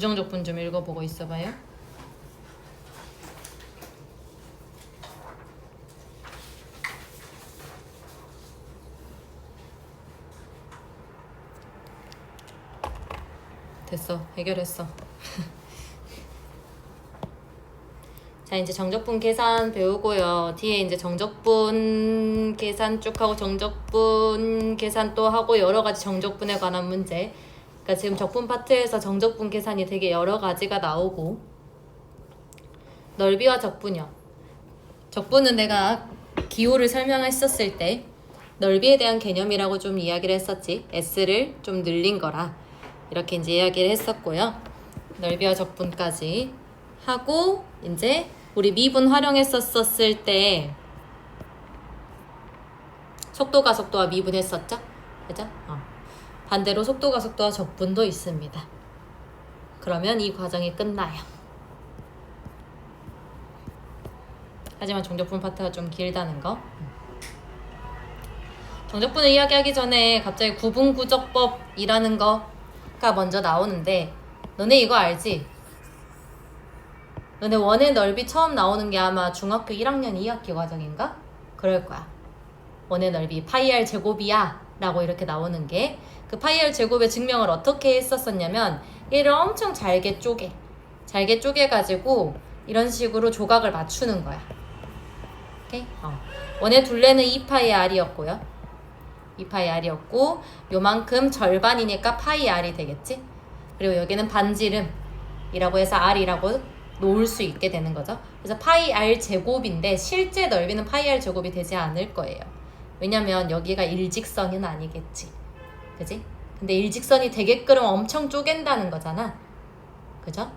부정적분 좀 읽어보고 있어봐요. 됐어. 해결했어. 자, 이제 정적분 계산 배우고요. 뒤에 이제 정적분 계산 쭉 하고 정적분 계산 또 하고 여러 가지 정적분에 관한 문제. 그러니까 지금 적분 파트에서 정적분 계산이 되게 여러 가지가 나오고, 넓이와 적분이요. 적분은 내가 기호를 설명했었을 때 넓이에 대한 개념이라고 좀 이야기를 했었지. S를 좀 늘린 거라 이렇게 이제 이야기를 했었고요. 넓이와 적분까지 하고, 이제 우리 미분 활용했었을 때 속도가 속도와 미분했었죠? 그죠? 반대로 속도가 속도와 적분도 있습니다. 그러면 이 과정이 끝나요. 하지만 정적분 파트가 좀 길다는 거. 정적분을 이야기하기 전에 갑자기 구분구적법이라는 거가 먼저 나오는데, 너네 이거 알지? 너네 원의 넓이 처음 나오는 게 아마 중학교 1학년 2학기 과정인가? 그럴 거야. 원의 넓이 파이 r 제곱이야 라고 이렇게 나오는 게, 그 파이 r 제곱의 증명을 어떻게 했었었냐면, 얘를 엄청 잘게 쪼개가지고 이런 식으로 조각을 맞추는 거야. 오케이? 원의 둘레는 2파이 r이었고요. 2파이 r이었고, 요만큼 절반이니까 파이 r이 되겠지? 그리고 여기는 반지름이라고 해서 r이라고 놓을 수 있게 되는 거죠. 그래서 파이 r 제곱인데 실제 넓이는 파이 r 제곱이 되지 않을 거예요. 왜냐면 여기가 일직선은 아니겠지. 그지? 근데 일직선이 되게끔 엄청 쪼갠다는 거잖아. 그죠?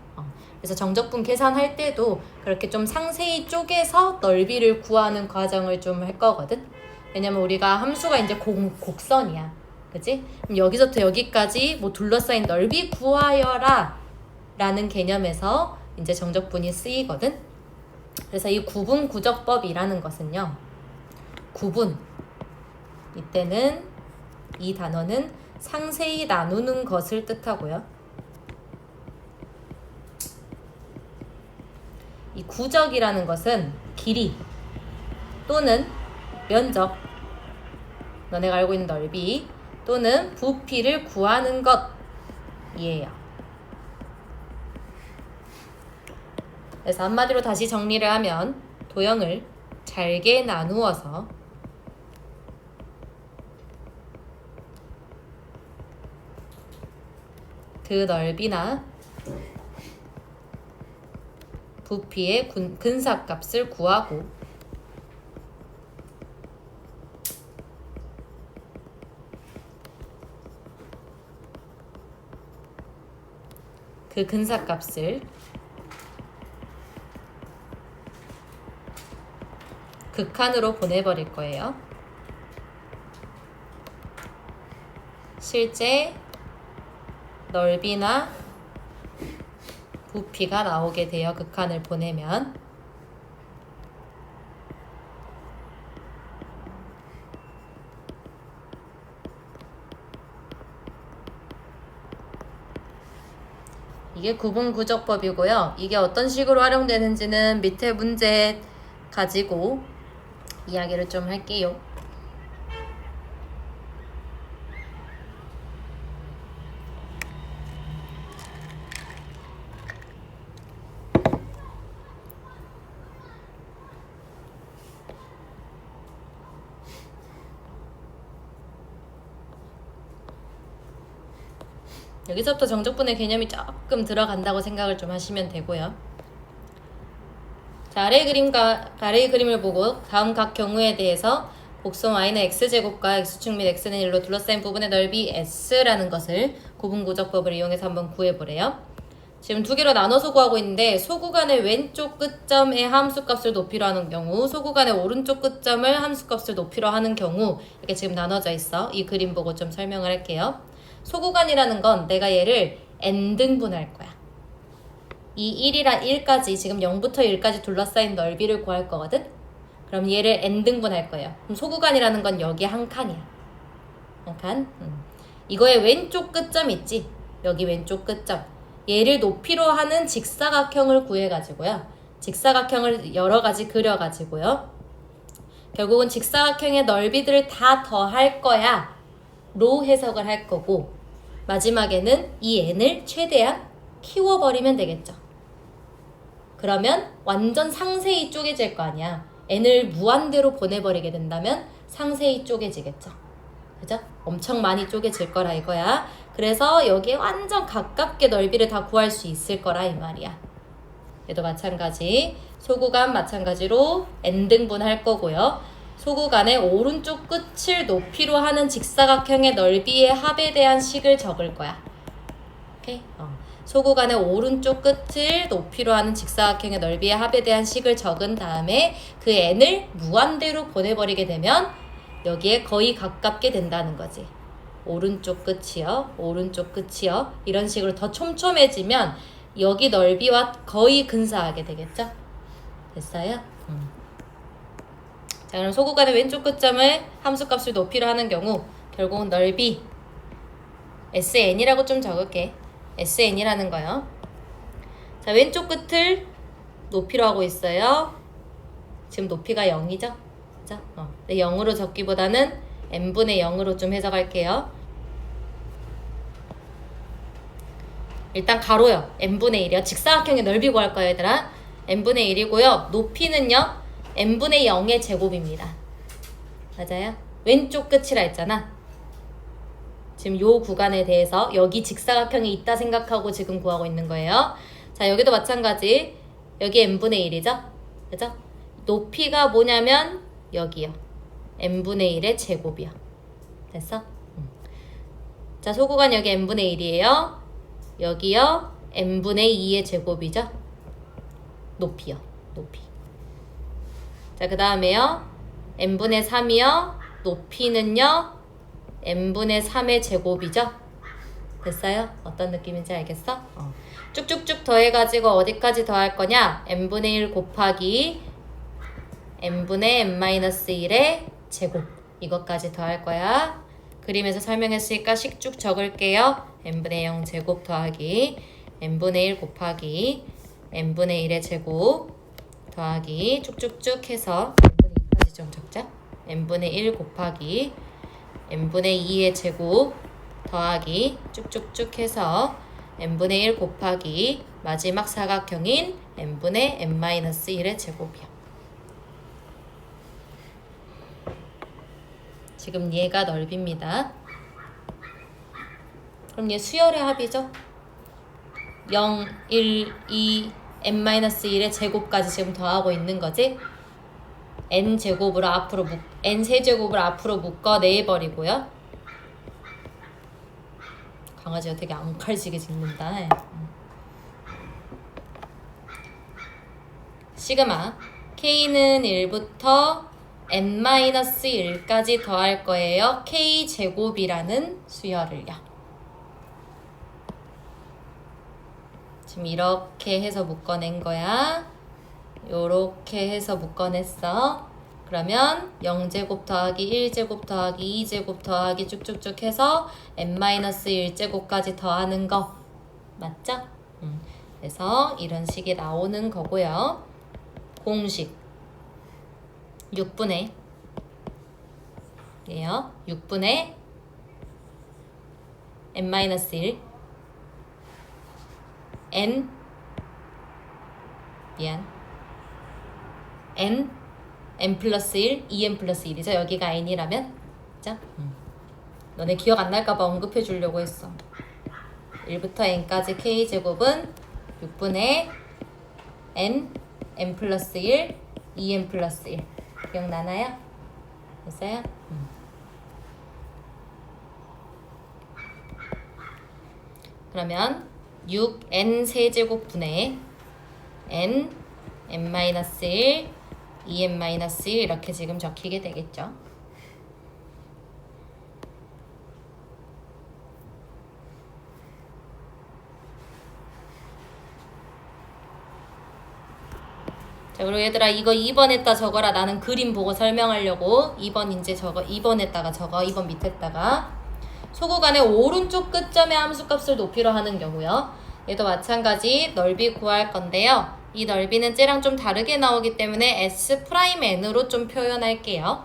그래서 정적분 계산할 때도 그렇게 좀 상세히 쪼개서 넓이를 구하는 과정을 좀 할 거거든. 왜냐면 우리가 함수가 이제 곡선이야. 그지? 그럼 여기서부터 여기까지 뭐 둘러싸인 넓이 구하여라 라는 개념에서 이제 정적분이 쓰이거든. 그래서 이 구분구적법이라는 것은요, 구분, 이때는 이 단어는 상세히 나누는 것을 뜻하고요. 이 구적이라는 것은 길이 또는 면적, 너네가 알고 있는 넓이 또는 부피를 구하는 것이에요. 그래서 한마디로 다시 정리를 하면, 도형을 잘게 나누어서 그 넓이나 부피의 근사값을 구하고, 그 근사값을 극한으로 보내버릴 거예요. 실제 넓이나 부피가 나오게 돼요. 극한을 보내면. 이게 구분구적법이고요. 이게 어떤 식으로 활용되는지는 밑에 문제 가지고 이야기를 좀 할게요. 여기서부터 정적분의 개념이 조금 들어간다고 생각을 좀 하시면 되고요. 자, 아래의 그림을 보고 다음 각 경우에 대해서 곡선 y는 x제곱과 x축 및 x는 1로 둘러싸인 부분의 넓이 s라는 것을 구분구적법을 이용해서 한번 구해보래요. 지금 두 개로 나눠서 구하고 있는데, 소구간의 왼쪽 끝점의 함수값을 높이로 하는 경우, 소구간의 오른쪽 끝점을 함수값을 높이로 하는 경우, 이렇게 지금 나눠져 있어. 이 그림 보고 좀 설명을 할게요. 소구간이라는 건 내가 얘를 n등분할 거야. 이 1까지, 지금 0부터 1까지 둘러싸인 넓이를 구할 거거든? 그럼 얘를 n등분할 거예요. 그럼 소구간이라는 건 여기 한 칸이야. 한 칸. 이거의 왼쪽 끝점 있지? 여기 왼쪽 끝점. 얘를 높이로 하는 직사각형을 구해가지고요. 직사각형을 여러 가지 그려가지고요. 결국은 직사각형의 넓이들을 다 더할 거야 로 해석을 할 거고, 마지막에는 이 n을 최대한 키워버리면 되겠죠. 그러면 완전 상세히 쪼개질 거 아니야. n을 무한대로 보내버리게 된다면 상세히 쪼개지겠죠. 그죠? 엄청 많이 쪼개질 거라 이거야. 그래서 여기에 완전 가깝게 넓이를 다 구할 수 있을 거라 이 말이야. 얘도 마찬가지. 소구간 마찬가지로 n등분 할 거고요. 소구간의 오른쪽 끝을 높이로 하는 직사각형의 넓이의 합에 대한 식을 적을 거야. 오케이? 소구간의 오른쪽 끝을 높이로 하는 직사각형의 넓이의 합에 대한 식을 적은 다음에 그 n을 무한대로 보내버리게 되면 여기에 거의 가깝게 된다는 거지. 오른쪽 끝이요, 오른쪽 끝이요. 이런 식으로 더 촘촘해지면 여기 넓이와 거의 근사하게 되겠죠? 됐어요? 자, 그럼 소구간의 왼쪽 끝점을 함수값을 높이로 하는 경우 결국은 넓이 SN이라고 좀 적을게. SN이라는 거요. 자, 왼쪽 끝을 높이로 하고 있어요. 지금 높이가 0이죠? 그죠? 근데 0으로 적기보다는 n분의 0으로 좀 해석할게요. 일단 가로요. n분의 1이요. 직사각형의 넓이 구할 거예요, 얘들아. n분의 1이고요. 높이는요. n분의 0의 제곱입니다. 맞아요? 왼쪽 끝이라 했잖아. 지금 요 구간에 대해서 여기 직사각형이 있다 생각하고 지금 구하고 있는 거예요. 자, 여기도 마찬가지. 여기 n분의 1이죠? 그죠? 높이가 뭐냐면 여기요. n분의 1의 제곱이요. 됐어? 자, 소구간 여기 n분의 1이에요. 여기요. n분의 2의 제곱이죠? 높이요. 높이. 자, 그 다음에요. n분의 3이요. 높이는요. n분의 3의 제곱이죠? 됐어요? 어떤 느낌인지 알겠어? 쭉쭉쭉 더해가지고 어디까지 더할 거냐? n분의 1 곱하기 n분의 n-1의 제곱. 이것까지 더할 거야. 그림에서 설명했으니까 식쭉 적을게요. n분의 0 제곱 더하기 n분의 1 곱하기 n분의 1의 제곱 더하기 쭉쭉쭉 해서 n분의 2까지 좀 적자. n분의 1 곱하기 n분의 2의 제곱 더하기 쭉쭉쭉 해서 n분의 1 곱하기 마지막 사각형인 n분의 n-1의 제곱이요. 지금 얘가 넓입니다. 그럼 얘 수열의 합이죠? 0, 1, 2, n-1의 제곱까지 지금 더하고 있는 거지? n제곱으로 앞으로 n세제곱을 앞으로 묶어 내버리고요. 강아지가 되게 앙칼지게 짖는다. 시그마 k는 1부터 n-1까지 더할 거예요. k제곱이라는 수열을요. 지금 이렇게 해서 묶어낸 거야. 요렇게 해서 묶어냈어. 그러면 0제곱 더하기 1제곱 더하기 2제곱 더하기 쭉쭉쭉 해서 n-1제곱까지 더하는 거 맞죠? 그래서 이런 식이 나오는 거고요. 공식 6분의 예요. 6분의 n-1 n n 플러스 1, 2n 플러스 1이죠. 여기가 n이라면 그죠? 너네 기억 안 날까봐 언급해 주려고 했어. 1부터 n까지 k제곱은 6분의 n 플러스 1, 2n 플러스 1 기억나나요? 됐어요? 그러면 6n 세제곱분의 n-1 2n-1 이렇게 지금 적히게 되겠죠. 자, 그리고 얘들아 이거 2번에다 적어라. 나는 그림 보고 설명하려고 2번 이제 적어. 2번에다가 적어. 2번 밑에다가 소구간의 오른쪽 끝점의 함수값을 높이로 하는 경우요. 얘도 마찬가지 넓이 구할 건데요. 이 넓이는 쟤랑 좀 다르게 나오기 때문에 S'N으로 좀 표현할게요.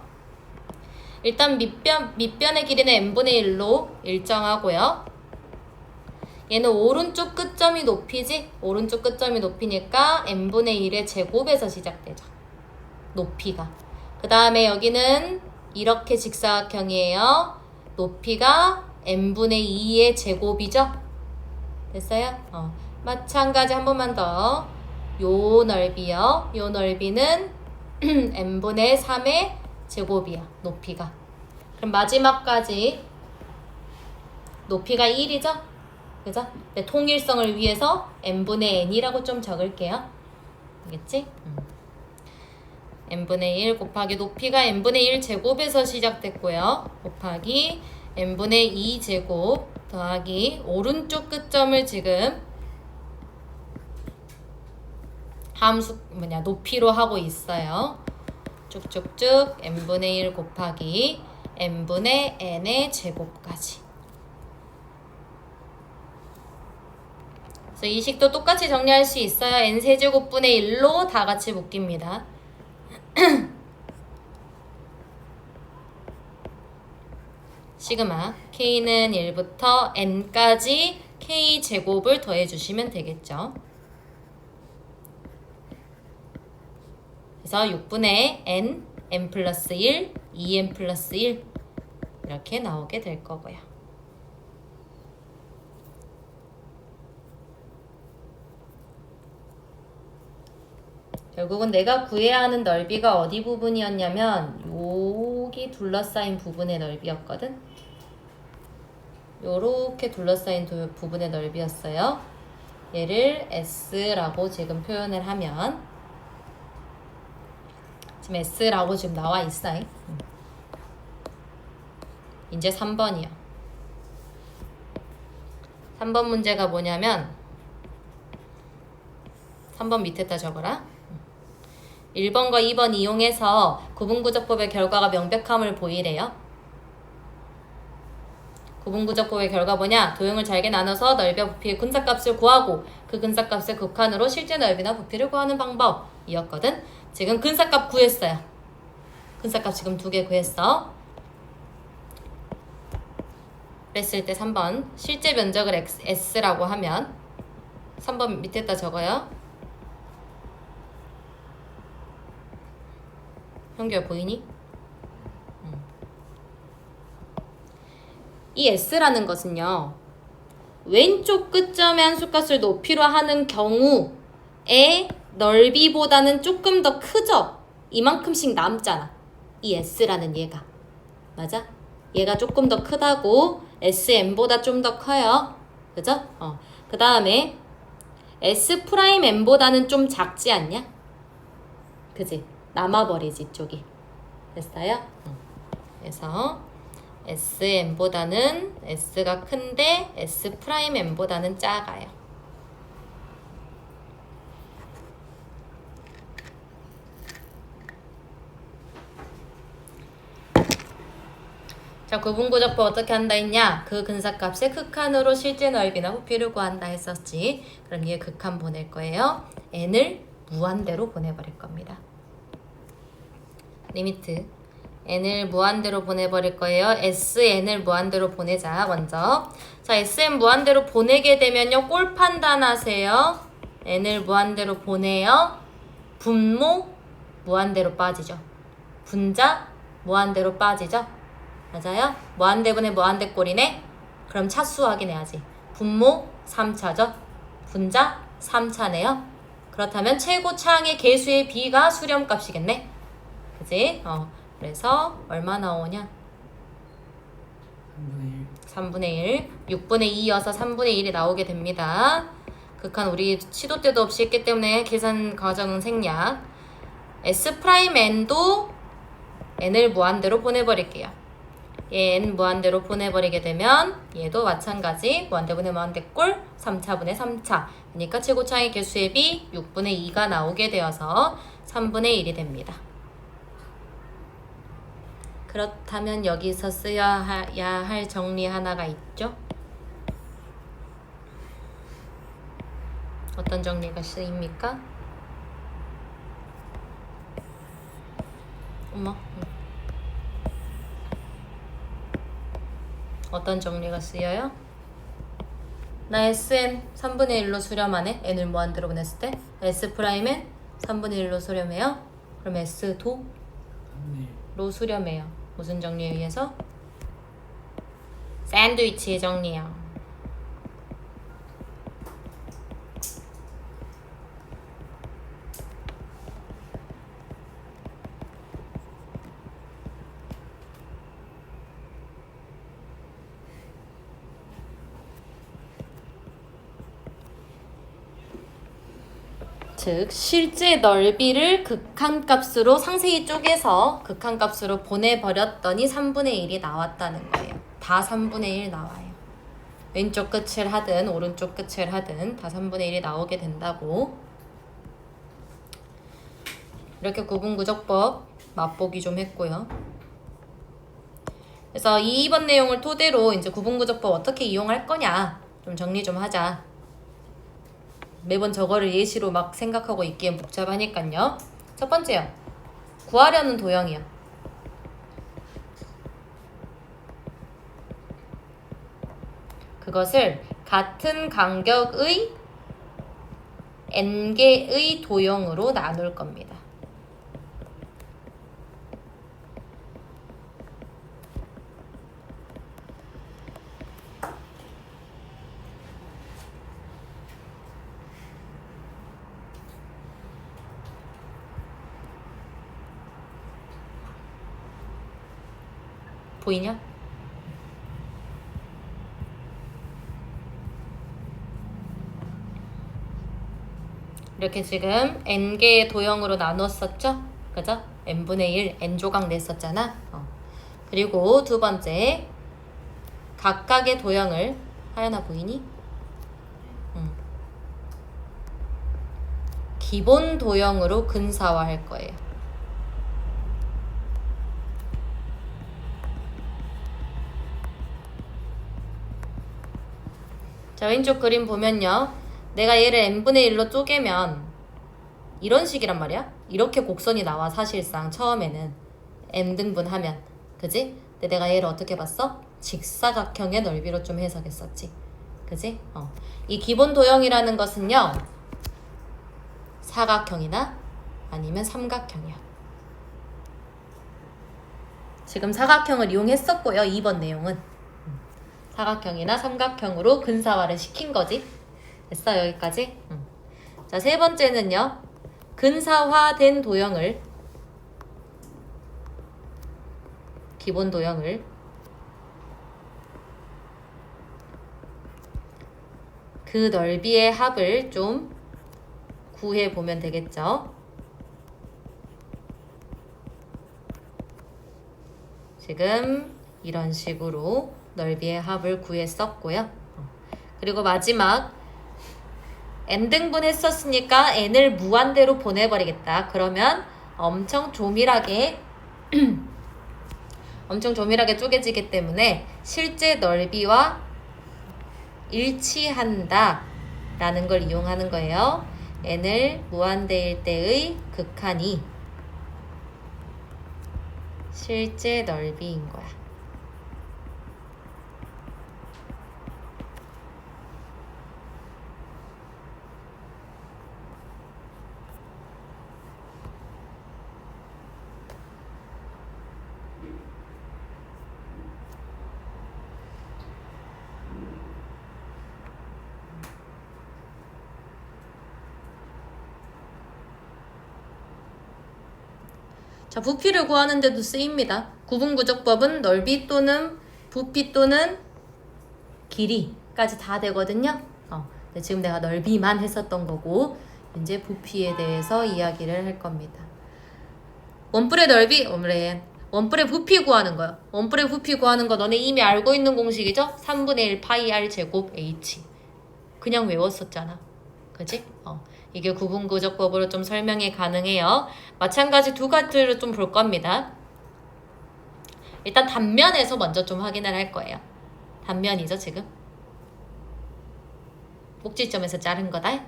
일단 밑변의 길이는 n분의 1로 일정하고요. 얘는 오른쪽 끝점이 높이지? 오른쪽 끝점이 높이니까 n분의 1의 제곱에서 시작되죠. 높이가. 그 다음에 여기는 이렇게 직사각형이에요. 높이가 n분의 2의 제곱이죠? 됐어요? 마찬가지 한 번만 더. 요 넓이요. 요 넓이는 n분의 3의 제곱이야. 높이가. 그럼 마지막까지 높이가 1이죠? 그죠? 네, 통일성을 위해서 n분의 n이라고 좀 적을게요. 알겠지? n분의 1 곱하기 높이가 n분의 1 제곱에서 시작됐고요. 곱하기 n분의 2 제곱 더하기 오른쪽 끝점을 지금 높이로 하고 있어요. 쭉쭉쭉 n분의 1 곱하기 n분의 n의 제곱까지. 그래서 이 식도 똑같이 정리할 수 있어요. n세제곱분의 1로 다 같이 묶입니다. 시그마 k는 1부터 n까지 k제곱을 더해주시면 되겠죠. 그래서 6분의 n 플러스 1, 2n 플러스 1 이렇게 나오게 될 거고요. 결국은 내가 구해야 하는 넓이가 어디 부분이었냐면 여기 둘러싸인 부분의 넓이였거든. 요렇게 둘러싸인 부분의 넓이였어요. 얘를 S라고 지금 표현을 하면 지금 S라고 지금 나와 있어요. 이제 3번이요. 3번 문제가 뭐냐면 3번 밑에다 적어라. 1번과 2번 이용해서 구분구조법의 결과가 명백함을 보이래요. 구분구조법의 결과 뭐냐? 도형을 잘게 나눠서 넓이와 부피의 근사값을 구하고 그 근사값을 극한으로 실제 넓이나 부피를 구하는 방법이었거든. 지금 근사값 구했어요. 근사값 지금 2개 구했어. 그랬을 때 3번 실제 면적을 S라고 하면 3번 밑에다 적어요. 형규야 보이니? 이 S라는 것은요. 왼쪽 끝점의 한수값을 높이로 하는 경우에 넓이보다는 조금 더 크죠? 이만큼씩 남잖아. 이 S라는 얘가. 맞아? 얘가 조금 더 크다고 SM보다 좀 더 커요. 그죠? 그 다음에 S'N보다는 좀 작지 않냐? 그지? 남아버리지 이쪽이. 됐어요? 그래서 SM보다는 S가 큰데 S'N보다는 작아요. 자, 구분구조법 어떻게 한다 했냐? 그 근사값의 극한으로 실제 넓이나 부피를 구한다 했었지. 그럼 얘 극한 보낼 거예요. n을 무한대로 보내버릴 겁니다. 리미트 n을 무한대로 보내버릴 거예요. SN을 무한대로 보내자. 먼저 자, SN 무한대로 보내게 되면요 꼴 판단하세요. n을 무한대로 보내요. 분모 무한대로 빠지죠. 분자 무한대로 빠지죠. 맞아요? 무한대분의 무한대 꼴이네. 그럼 차수 확인해야지. 분모 3차죠. 분자 3차네요. 그렇다면 최고차항의 개수의 b가 수렴값이겠네. 그지? 그래서 얼마 나오냐? 3분의 1. 6분의 2여서 3분의 1이 나오게 됩니다. 극한 우리 시도 때도 없이 했기 때문에 계산 과정은 생략. S'N도 n을 무한대로 보내버릴게요. 얘 n 무한대로 보내버리게 되면 얘도 마찬가지 무한대분의 무한대꼴 3차분의 3차. 그러니까 최고차항의 개수의 b 6분의 2가 나오게 되어서 3분의 1이 됩니다. 그렇다면 여기서 쓰여야 할 정리 하나가 있죠. 어떤 정리가 쓰입니까? 엄마. 어떤 정리가 쓰여요? 나 Sn 3분의 1로 수렴하네. n을 무한대로 보냈을 때 S'N 3분의 1로 수렴해요. 그럼 S2로 수렴해요. 무슨 정리에 의해서? 샌드위치의 정리요. 즉 실제 넓이를 극한값으로 상세히 쪼개서 극한값으로 보내버렸더니 3분의 1이 나왔다는 거예요. 다 3분의 1 나와요. 왼쪽 끝을 하든 오른쪽 끝을 하든 다 3분의 1이 나오게 된다고. 이렇게 구분구적법 맛보기 좀 했고요. 그래서 2번 내용을 토대로 이제 구분구적법 어떻게 이용할 거냐 좀 정리 좀 하자. 매번 저거를 예시로 막 생각하고 있기엔 복잡하니까요. 첫 번째요. 구하려는 도형이요. 그것을 같은 간격의 n개의 도형으로 나눌 겁니다. 보이냐? 이렇게 지금 n개의 도형으로 나눴었죠? 그죠? n분의 1, n조각 냈었잖아. 그리고 두 번째, 각각의 도형을 하연아 보이니? 기본 도형으로 근사화할 거예요. 자, 왼쪽 그림 보면요. 내가 얘를 n분의 1로 쪼개면 이런 식이란 말이야. 이렇게 곡선이 나와 사실상 처음에는 n등분 하면. 그지? 근데 내가 얘를 어떻게 봤어? 직사각형의 넓이로 좀 해석했었지. 그지? 이 기본 도형이라는 것은요. 사각형이나 아니면 삼각형이야. 지금 사각형을 이용했었고요. 2번 내용은. 사각형이나 삼각형으로 근사화를 시킨 거지. 됐어? 여기까지? 자, 세 번째는요. 근사화된 도형을 기본 도형을 그 넓이의 합을 좀 구해보면 되겠죠. 지금 이런 식으로 넓이의 합을 구했었고요. 그리고 마지막 n등분 했었으니까 n을 무한대로 보내버리겠다. 그러면 엄청 조밀하게 쪼개지기 때문에 실제 넓이와 일치한다 라는 걸 이용하는 거예요. n을 무한대일 때의 극한이 실제 넓이인 거야. 자, 부피를 구하는 데도 쓰입니다. 구분구적법은 넓이 또는 부피 또는 길이까지 다 되거든요. 근데 지금 내가 넓이만 했었던 거고 이제 부피에 대해서 이야기를 할 겁니다. 원뿔의 넓이, 원뿔의 부피 구하는 거요. 원뿔의 부피 구하는 거 너네 이미 알고 있는 공식이죠? 3분의 1 파이 r 제곱 h. 그냥 외웠었잖아. 그지? 이게 구분구적법으로 좀 설명이 가능해요. 마찬가지 두 가지를 좀 볼 겁니다. 일단 단면에서 먼저 좀 확인을 할 거예요. 단면이죠, 지금? 꼭지점에서 자른 거다.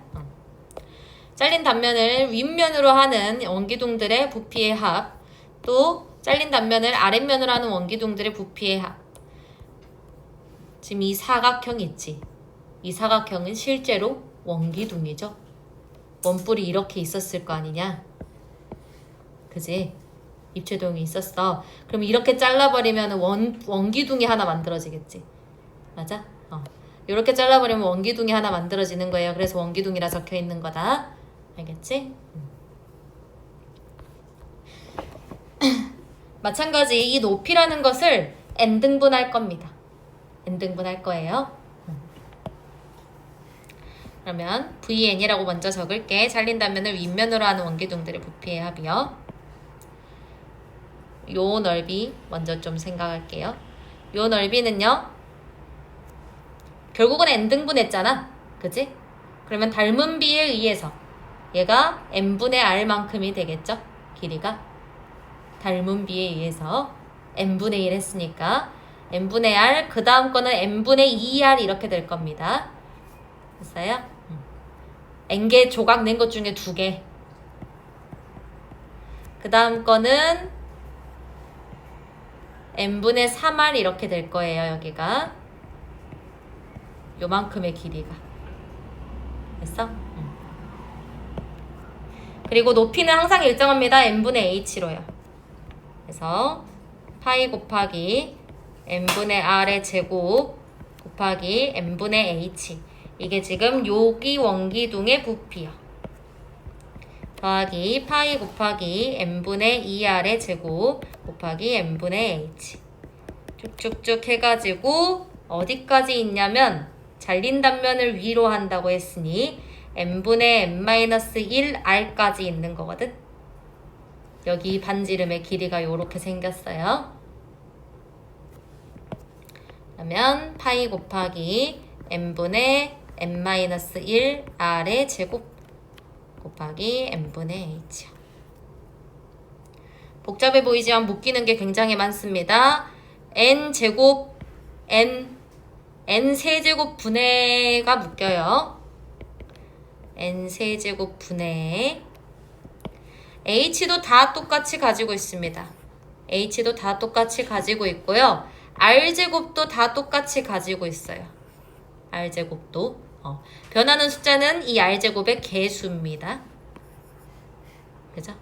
잘린 단면을 윗면으로 하는 원기둥들의 부피의 합, 또 잘린 단면을 아랫면으로 하는 원기둥들의 부피의 합. 지금 이 사각형 있지? 이 사각형은 실제로 원기둥이죠. 원뿔이 이렇게 있었을 거 아니냐? 그지? 입체동이 있었어. 그럼 이렇게 잘라버리면 원기둥이 하나 만들어지겠지. 맞아? 이렇게 잘라버리면 원기둥이 하나 만들어지는 거예요. 그래서 원기둥이라 적혀 있는 거다. 알겠지? 마찬가지 이 높이라는 것을 n등분할 겁니다. n등분할 거예요. 그러면 VN이라고 먼저 적을게. 잘린 단면을 윗면으로 하는 원기둥들의 부피의 합이요. 요 넓이 먼저 좀 생각할게요. 요 넓이는요. 결국은 n등분 했잖아. 그치? 그러면 닮은 비에 의해서 얘가 n분의 r만큼이 되겠죠? 길이가. 닮은 비에 의해서 n분의 1 했으니까 n분의 r, 그 다음 거는 n분의 2r 이렇게 될 겁니다. 됐어요? n개 조각 낸 것 중에 2개. 그 다음 거는 n분의 3r 이렇게 될 거예요. 여기가 요만큼의 길이가. 됐어? 그리고 높이는 항상 일정합니다. n분의 h로요. 그래서 파이 곱하기 n분의 r의 제곱 곱하기 n분의 h. 이게 지금 여기 원기둥의 부피요. 더하기 파이 곱하기 n분의 2r의 제곱 곱하기 n분의 h. 쭉쭉쭉 해가지고 어디까지 있냐면 잘린 단면을 위로 한다고 했으니 n분의 n-1r까지 있는 거거든. 여기 반지름의 길이가 이렇게 생겼어요. 그러면 파이 곱하기 n분의 n-1r의 제곱 곱하기 n분의 h요. 복잡해 보이지만 묶이는 게 굉장히 많습니다. n제곱 n세제곱 분해가 묶여요. n세제곱 분해. h도 다 똑같이 가지고 있습니다. h도 다 똑같이 가지고 있고요. r제곱도 다 똑같이 가지고 있어요. r제곱도. 변하는 숫자는 이 r제곱의 개수입니다. 그죠?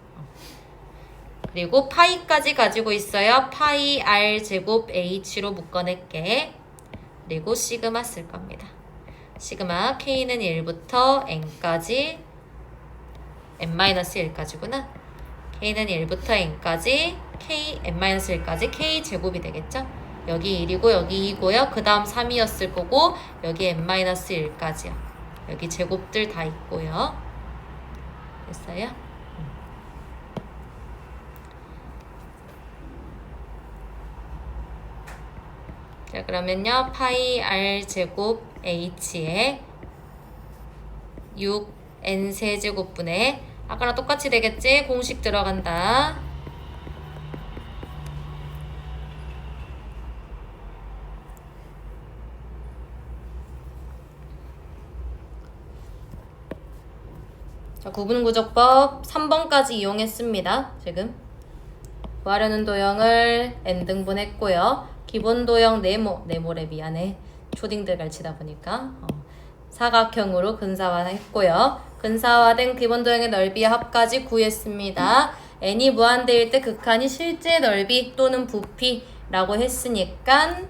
그리고 파이까지 가지고 있어요. 파이 r제곱 h로 묶어낼게. 그리고 시그마 쓸 겁니다. 시그마 k는 1부터 n까지 n-1까지구나. k는 1부터 n까지 k n-1까지 k제곱이 되겠죠? 여기 1이고 여기 2고요. 그 다음 3이었을 거고 여기 n-1까지요. 여기 제곱들 다 있고요. 됐어요? 자, 그러면요. 파이 r제곱 h에 6n세제곱분의 아까랑 똑같이 되겠지? 공식 들어간다. 자, 구분구조법 3번까지 이용했습니다. 지금 구하려는 도형을 n등분 했고요. 기본 도형 네모래 미안해. 초딩들 가르치다 보니까 사각형으로 근사화했고요. 근사화된 기본 도형의 넓이의 합까지 구했습니다. n이 무한대일 때 극한이 실제 넓이 또는 부피라고 했으니까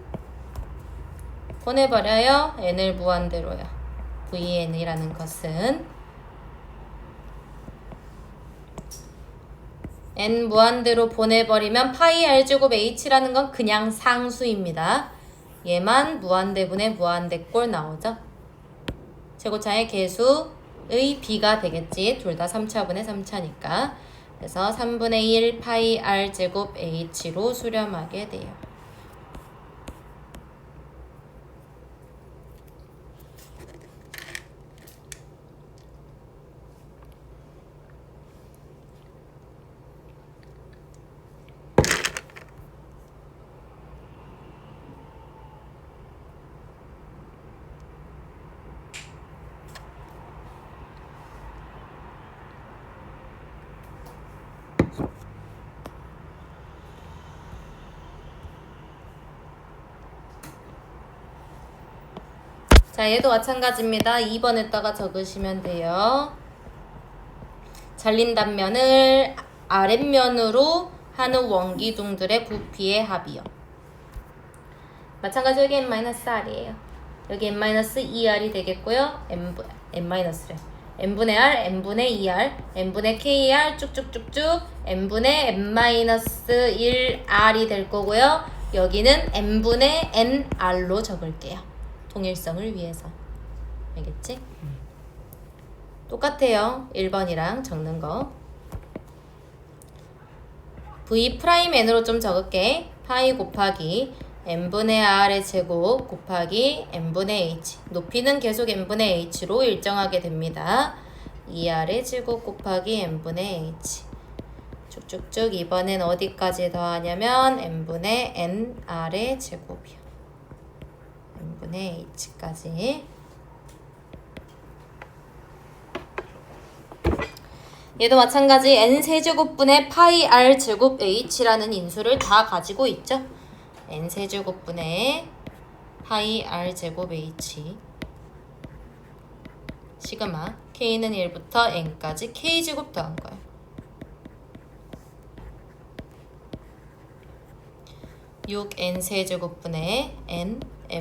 보내버려요. n을 무한대로요. vn이라는 것은 n 무한대로 보내버리면 파이 r제곱 h라는 건 그냥 상수입니다. 얘만 무한대분의 무한대꼴 나오죠. 제곱창의 개수의 b가 되겠지. 둘 다 3차분의 3차니까. 그래서 3분의 1 파이 r제곱 h로 수렴하게 돼요. 자, 얘도 마찬가지입니다. 2번에다가 적으시면 돼요. 잘린 단면을 아랫면으로 하는 원기둥들의 부피의 합이요. 마찬가지로 여기 n-r이에요. 여기 n-2r이 되겠고요. n-래. n분의 r, n분의 2r, n분의 kr 쭉쭉쭉쭉 n분의 n-1r이 될 거고요. 여기는 n분의 nr로 적을게요. 동일성을 위해서. 알겠지? 똑같아요. 1번이랑 적는 거. v'(n으로 좀 적을게. 파이 곱하기 n분의 r의 제곱 곱하기 n분의 h. 높이는 계속 n분의 h로 일정하게 됩니다. 2r의 제곱 곱하기 n분의 h. 쭉쭉쭉 이번엔 어디까지 더하냐면 n분의 nr의 제곱이요. n분의 h까지. 얘도 마찬가지 n세제곱분의 파이 r제곱 h라는 인수를 다 가지고 있죠. n세제곱분의 파이 r제곱 h 시그마 k는 1부터 n까지 k제곱 더한 거예요. 육 n세제곱분의 n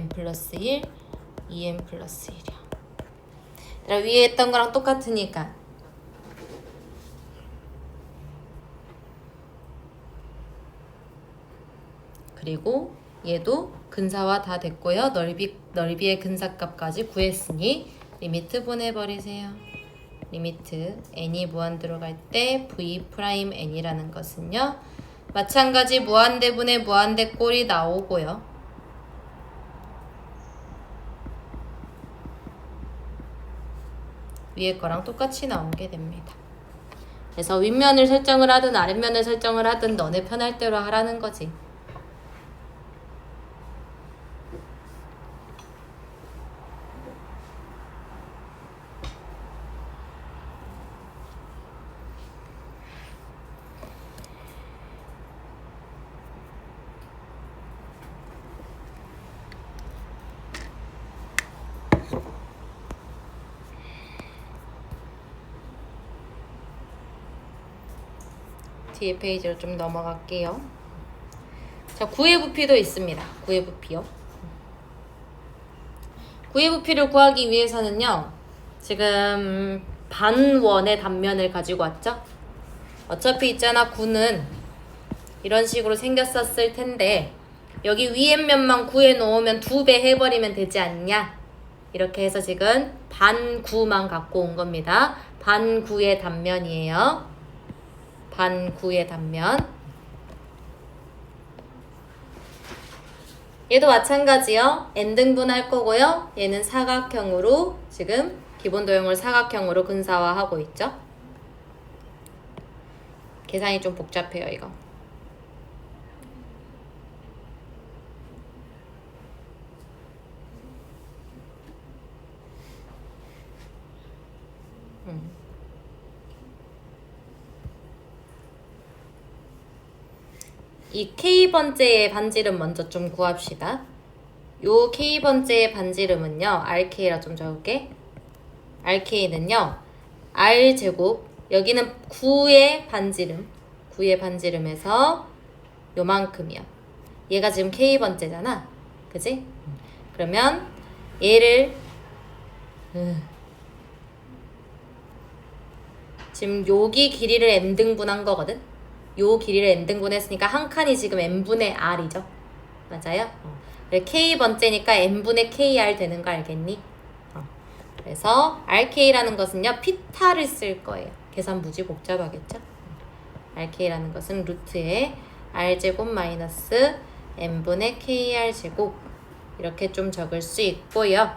플러스 1, 2n 플러스 1이요. 위에 했던 거랑 똑같으니까 그리고 얘도 근사화 다 됐고요. 넓이의 근사값까지 구했으니 리미트 보내버리세요. 리미트 n이 무한대로 갈 때 v'(n이라는 것은요. 마찬가지 무한대분의 무한대 꼴이 나오고요. 위에 거랑 똑같이 나오게 됩니다. 그래서 윗면을 설정을 하든 아랫면을 설정을 하든 너네 편할 대로 하라는 거지. 뒤에 페이지로 좀 넘어갈게요. 자, 구의 부피도 있습니다. 구의 부피요. 구의 부피를 구하기 위해서는요. 지금 반원의 단면을 가지고 왔죠? 어차피 있잖아. 구는 이런 식으로 생겼었을 텐데 여기 위에 면만 구해 놓으면 2배 해버리면 되지 않냐? 이렇게 해서 지금 반구만 갖고 온 겁니다. 반구의 단면이에요. 반구의 단면. 얘도 마찬가지요. n등분 할 거고요. 얘는 사각형으로 지금 기본 도형을 사각형으로 근사화하고 있죠. 계산이 좀 복잡해요, 이거. 이 K번째의 반지름 먼저 좀 구합시다. 요 K번째의 반지름은요. RK라 좀 적을게. RK는요. R제곱 여기는 9의 반지름 9의 반지름에서 요만큼이요. 얘가 지금 K번째잖아. 그지? 그러면 얘를 지금 여기 길이를 n등분한 거거든. 요 길이를 n등분 했으니까 한 칸이 지금 n분의 r이죠. 맞아요? K번째니까 n분의 kr 되는 거 알겠니? 그래서 rk라는 것은요. 피타를 쓸 거예요. 계산 무지 복잡하겠죠? rk라는 것은 루트에 r제곱 마이너스 n분의 kr제곱 이렇게 좀 적을 수 있고요.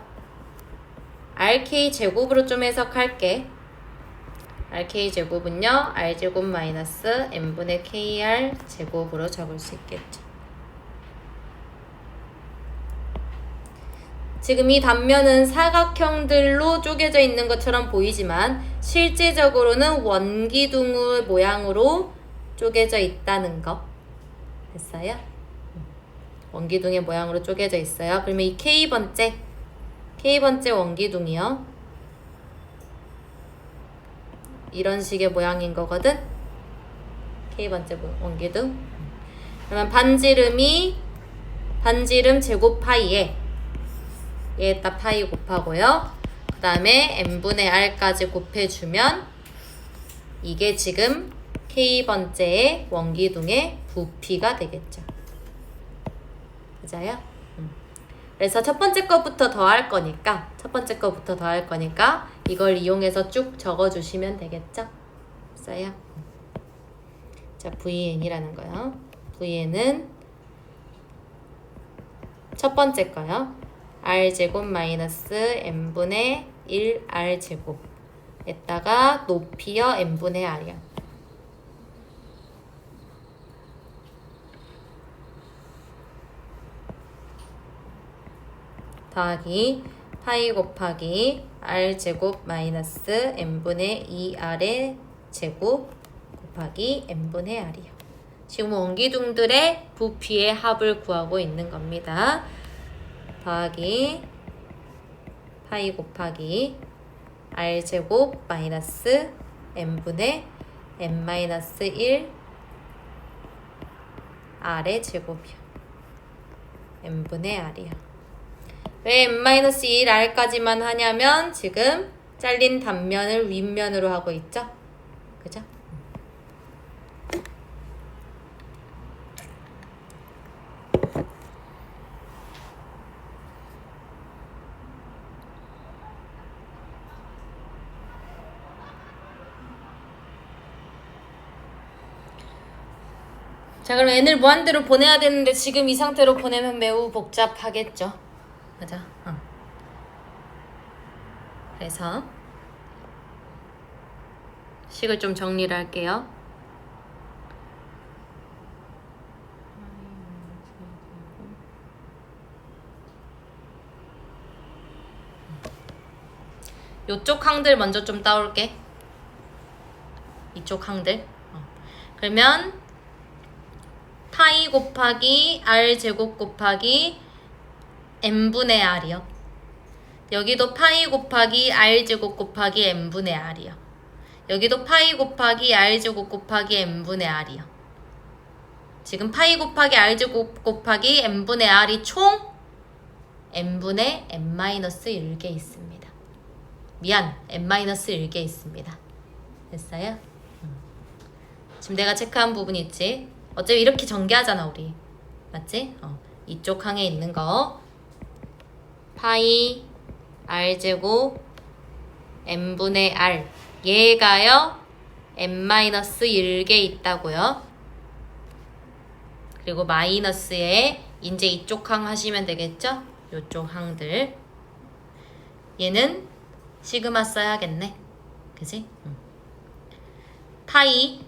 rk제곱으로 좀 해석할게. rk제곱은요. r제곱 마이너스 n분의 kr제곱으로 적을 수 있겠죠. 지금 이 단면은 사각형들로 쪼개져 있는 것처럼 보이지만 실제적으로는 원기둥의 모양으로 쪼개져 있다는 거. 됐어요? 원기둥의 모양으로 쪼개져 있어요. 그러면 이 K번째 K번째 원기둥이요. 이런 식의 모양인 거거든. K번째 원기둥. 그러면 반지름 제곱 파이에 얘에다 파이 곱하고요. 그 다음에 n분의 r까지 곱해주면 이게 지금 K번째의 원기둥의 부피가 되겠죠. 맞아요? 그래서 첫 번째 거부터 더할 거니까 이걸 이용해서 쭉 적어주시면 되겠죠? 됐어요? 자, VN이라는 거요. VN은 첫 번째 거요. R제곱 마이너스 N분의 1 R제곱 에다가 높이요 N분의 R이요. 더하기 파이 곱하기 R제곱 마이너스 N분의 2R의 제곱 곱하기 N분의 R이요. 지금 원기둥들의 부피의 합을 구하고 있는 겁니다. 더하기 파이 곱하기 R제곱 마이너스 N분의 N-1 R의 제곱이요. N분의 R이요. 왜 N-1 R까지만 하냐면 지금 잘린 단면을 윗면으로 하고 있죠? 그죠? 자, 그럼 n을 무한대로 보내야 되는데 지금 이 상태로 보내면 매우 복잡하겠죠? 맞아? 그래서 식을 좀 정리를 할게요. 요쪽 항들 먼저 좀 따올게. 이쪽 항들. 그러면 파이 곱하기 R제곱 곱하기 N분의 R이요. 여기도 파이 곱하기 R제곱 곱하기 N분의 R이요. 여기도 파이 곱하기 R제곱 곱하기 N분의 R이요. 지금 파이 곱하기 R제곱 곱하기 N분의 R이 총 N분의 N-1개 있습니다. 미안, N-1개 있습니다. 됐어요? 지금 내가 체크한 부분 있지? 어차피 이렇게 전개하잖아 우리. 맞지? 이쪽 항에 있는 거 파이 R제곱 N분의 R 얘가요 N-1개 있다고요. 그리고 마이너스에 이제 이쪽 항 하시면 되겠죠? 요쪽 항들 얘는 시그마 써야겠네. 그지? 파이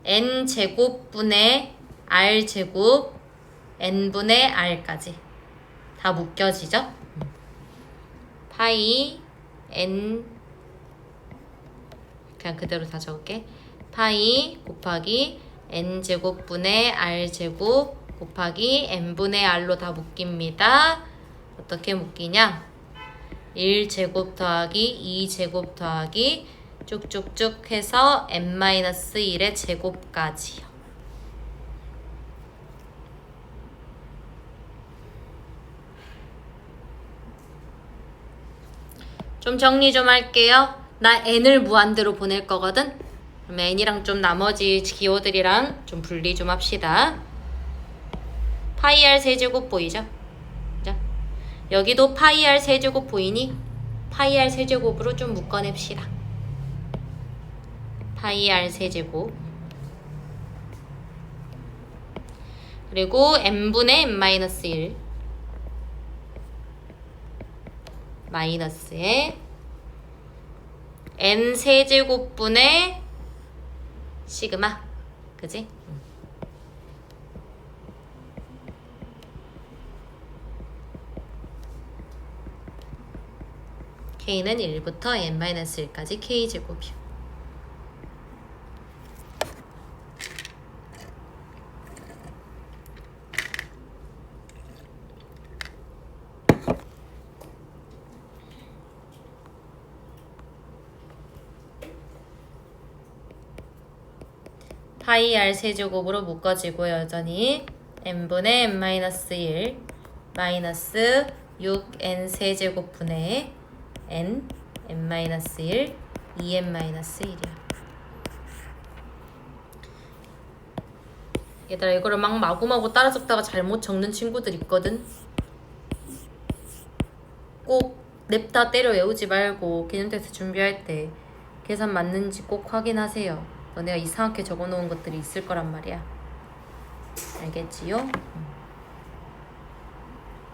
n제곱분의 r제곱 n분의 r까지 다 묶여지죠? 파이 n 그냥 그대로 다 적을게. 파이 곱하기 n제곱분의 r제곱 곱하기 n분의 r로 다 묶입니다. 어떻게 묶이냐? 1제곱 더하기 2제곱 더하기 쭉쭉쭉 해서 n-1의 제곱까지요. 좀 정리 좀 할게요. 나 n을 무한대로 보낼 거거든. 그럼 n이랑 좀 나머지 기호들이랑 좀 분리 좀 합시다. 파이 r 세제곱 보이죠? 그죠? 여기도 파이 r 세제곱 보이니? 파이 r 세제곱으로 좀 묶어냅시다. 파이 r 세제곱 그리고 n분의 n-1 마이너스에 n 세제곱분의 시그마 그지? k는 1부터 n-1까지 k제곱이요. 파이 r 세제곱으로 묶어지고 여전히 n분의 n-1 마이너스 6n 세제곱분의 n, n-1, 2n-1이야. 얘들아 이거를 막 마구마구 따라 적다가 잘못 적는 친구들 있거든. 꼭 냅다 때려 외우지 말고 개념 테스트 준비할 때 계산 맞는지 꼭 확인하세요. 너네가 이상하게 적어놓은 것들이 있을 거란 말이야. 알겠지요?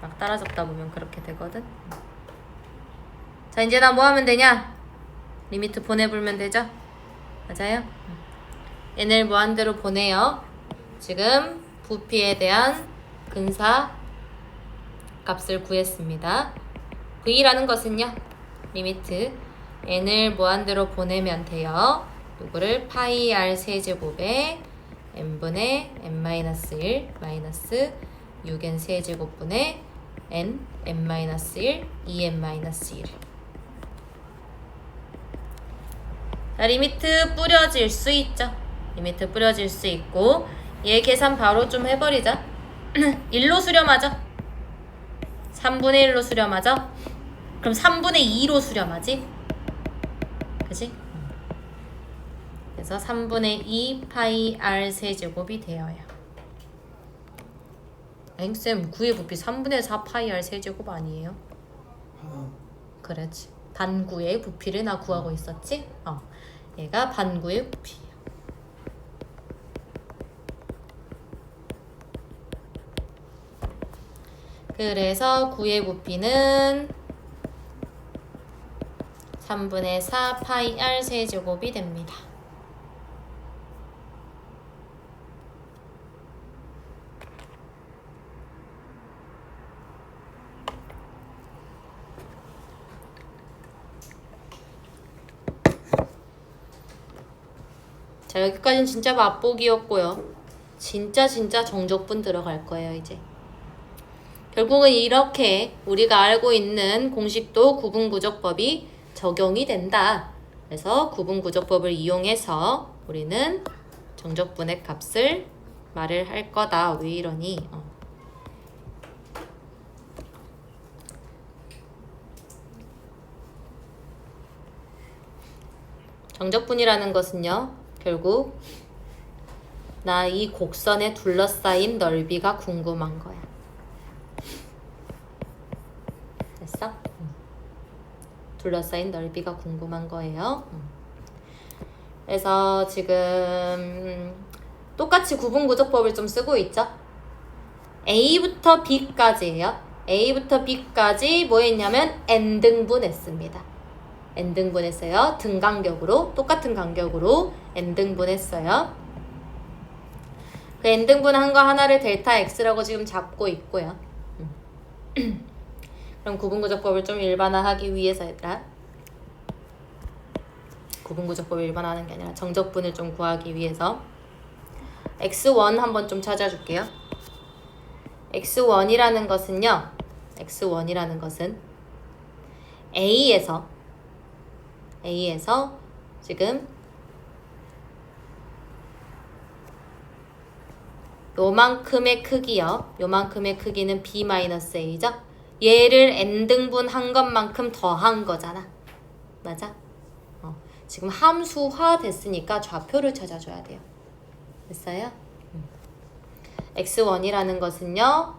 막 따라 적다 보면 그렇게 되거든. 자 이제 나 뭐 하면 되냐? 리미트 보내불면 되죠? 맞아요? n을 무한대로 보내요. 지금 부피에 대한 근사 값을 구했습니다. v라는 것은요, 리미트 n을 무한대로 보내면 돼요. 요거를 파이 r 세제곱에 n분의 n-1 마이너스 6n 세제곱분의 n, n-1, 2n-1. 자, 리미트 뿌려질 수 있죠. 리미트 뿌려질 수 있고 얘 계산 바로 좀 해버리자. 1로 수렴하죠. 3분의 1로 수렴하죠. 그럼 3분의 2로 수렴하지. 그치? 그래서 3분의 2 파이 r 세제곱이 되어요. 앵쌤 9의 부피 3분의 4 파이 r 세제곱 아니에요? 그렇지. 반구의 부피를 나 구하고 있었지? 얘가 반구의 부피예요. 그래서 9의 부피는 3분의 4 파이 r 세제곱이 됩니다. 자, 여기까지는 진짜 맛보기였고요. 진짜 정적분 들어갈 거예요, 이제. 결국은 이렇게 우리가 알고 있는 공식도 구분구적법이 적용이 된다. 그래서 구분구적법을 이용해서 우리는 정적분의 값을 말을 할 거다. 왜 이러니? 정적분이라는 것은요, 결국 나 이 곡선에 둘러싸인 넓이가 궁금한 거야. 됐어? 둘러싸인 넓이가 궁금한 거예요. 그래서 지금 똑같이 구분구적법을 좀 쓰고 있죠. A부터 B까지예요. A부터 B까지 뭐 했냐면 n등분 했습니다. n등분 했어요. 등간격으로, 똑같은 간격으로 n등분 했어요. 그 n등분 한 거 하나를 델타 x라고 지금 잡고 있고요. 그럼 구분구적법을 좀 일반화하기 위해서 얘들아, 구분구적법을 일반화하는 게 아니라 정적분을 좀 구하기 위해서 x1 한번 좀 찾아줄게요. x1이라는 것은요, x1이라는 것은 A에서 지금 요만큼의 크기요. 요만큼의 크기는 b-a죠. 얘를 n등분 한 것만큼 더한 거잖아. 맞아? 지금 함수화 됐으니까 좌표를 찾아줘야 돼요. 됐어요? x1이라는 것은요,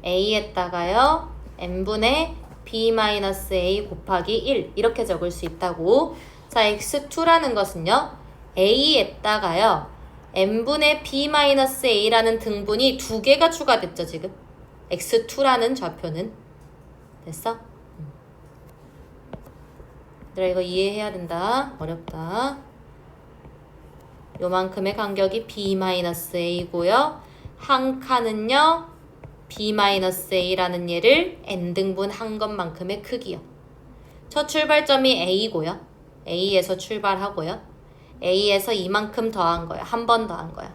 a에다가요 n분의 b-a 곱하기 1 이렇게 적을 수 있다고. 자, x2라는 것은요, a에다가요 n분의 b-a라는 등분이 두 개가 추가됐죠. 지금 x2라는 좌표는. 됐어? 얘들아 이거 이해해야 된다. 어렵다. 요만큼의 간격이 b-a고요. 한 칸은요 b-a라는 얘를 n등분 한 것만큼의 크기요. 첫 출발점이 a고요. a에서 출발하고요. a에서 이만큼 더한 거예요. 한 번 더한 거야.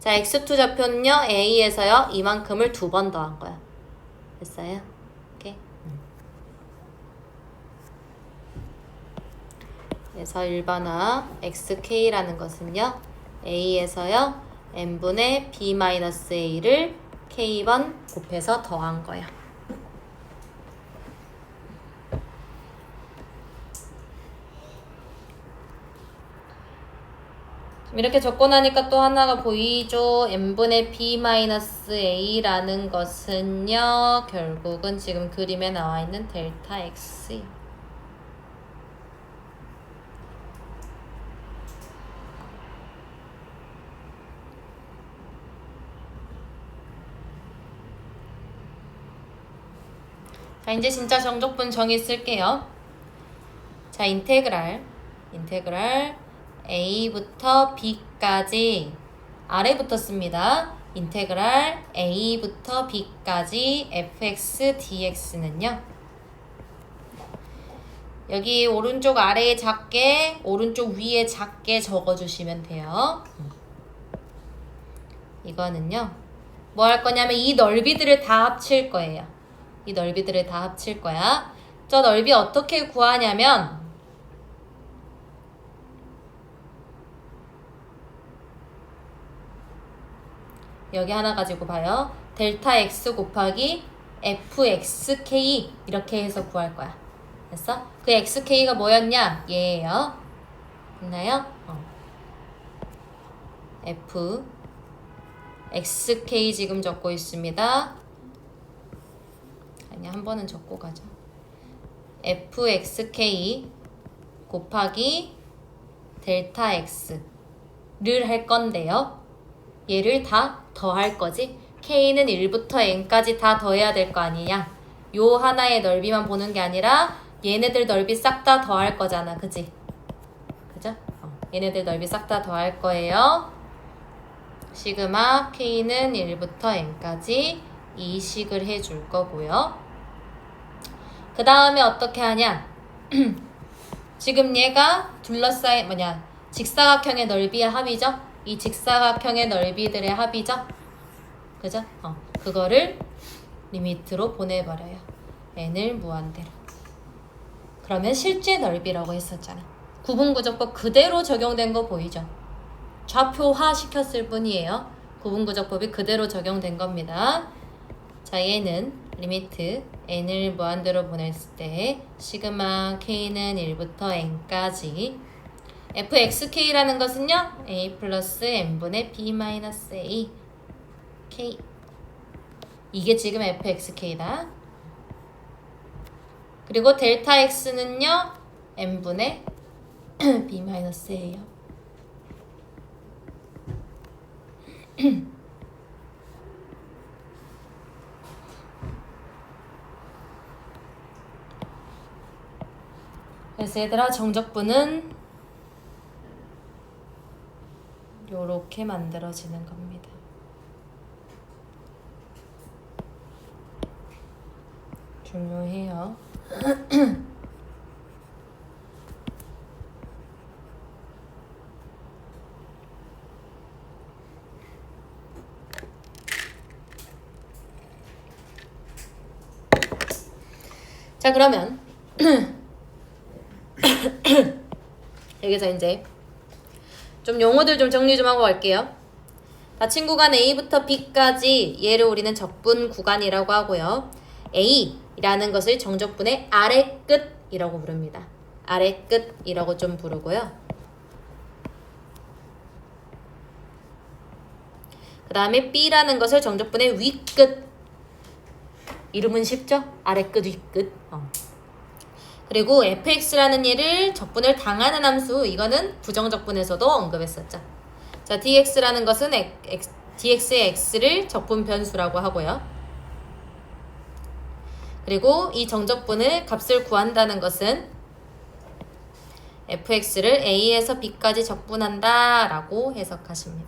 자, x2 좌표는요, a에서요 이만큼을 두 번 더한 거야. 됐어요? 오케이. 그래서 일반화 xk라는 것은요, A에서요 n분의 B-A를 K번 곱해서 더한 거야. 이렇게 적고 나니까 또 하나가 보이죠? n분의 B-A라는 것은요 결국은 지금 그림에 나와 있는 델타 X예요. 자, 이제 진짜 정적분 정의 쓸게요. 자, 인테그랄 A부터 B까지 아래부터 씁니다. 인테그랄 A부터 B까지 fx dx는요. 여기 오른쪽 아래에 작게, 오른쪽 위에 작게 적어주시면 돼요. 이거는요. 뭐 할 거냐면 이 넓이들을 다 합칠 거예요. 이 넓이들을 다 합칠 거야. 저 넓이 어떻게 구하냐면 여기 하나 가지고 봐요. 델타 x 곱하기 fxk 이렇게 해서 구할 거야. 됐어? 그 xk가 뭐였냐? 얘예요. 됐나요? f xk 지금 적고 있습니다. 아니, 한 번은 적고 가자. fxk 곱하기 델타 x를 할 건데요. 얘를 다 더할 거지. k는 1부터 n까지 다 더해야 될 거 아니냐. 요 하나의 넓이만 보는 게 아니라 얘네들 넓이 싹 다 더할 거잖아. 그지? 그죠? 얘네들 넓이 싹 다 더할 거예요. 시그마 k는 1부터 n까지 이식을 해줄 거고요. 그 다음에 어떻게 하냐? 지금 얘가 둘러싸인 직사각형의 넓이의 합이죠? 이 직사각형의 넓이들의 합이죠? 그죠? 그거를 리미트로 보내버려요. n을 무한대로. 그러면 실제 넓이라고 했었잖아. 구분구조법 그대로 적용된 거 보이죠? 좌표화 시켰을 뿐이에요. 구분구조법이 그대로 적용된 겁니다. 자, 얘는 리미트 n을 무한대로 보냈을 때 시그마 k는 1부터 n까지 fxk라는 것은요 a 플러스 n분의 b-a k 이게 지금 fxk다. 그리고 델타 x는요 n분의 b-a예요. 그래서 얘들아 정적분은 요렇게 만들어지는 겁니다. 중요해요. 자, 그러면 여기서 이제 좀 용어들 좀 정리 좀 하고 갈게요. 닫힌 구간 A부터 B까지 얘를 우리는 적분 구간이라고 하고요. A라는 것을 정적분의 아래 끝이라고 부릅니다. 아래 끝이라고 좀 부르고요. 그 다음에 B라는 것을 정적분의 윗끝. 이름은 쉽죠? 아래 끝, 윗끝. 그리고 fx라는 얘를 적분을 당하는 함수, 이거는 부정적분에서도 언급했었죠. 자, dx라는 것은 dx의 x를 적분 변수라고 하고요. 그리고 이 정적분을 값을 구한다는 것은 fx를 a에서 b까지 적분한다 라고 해석하시면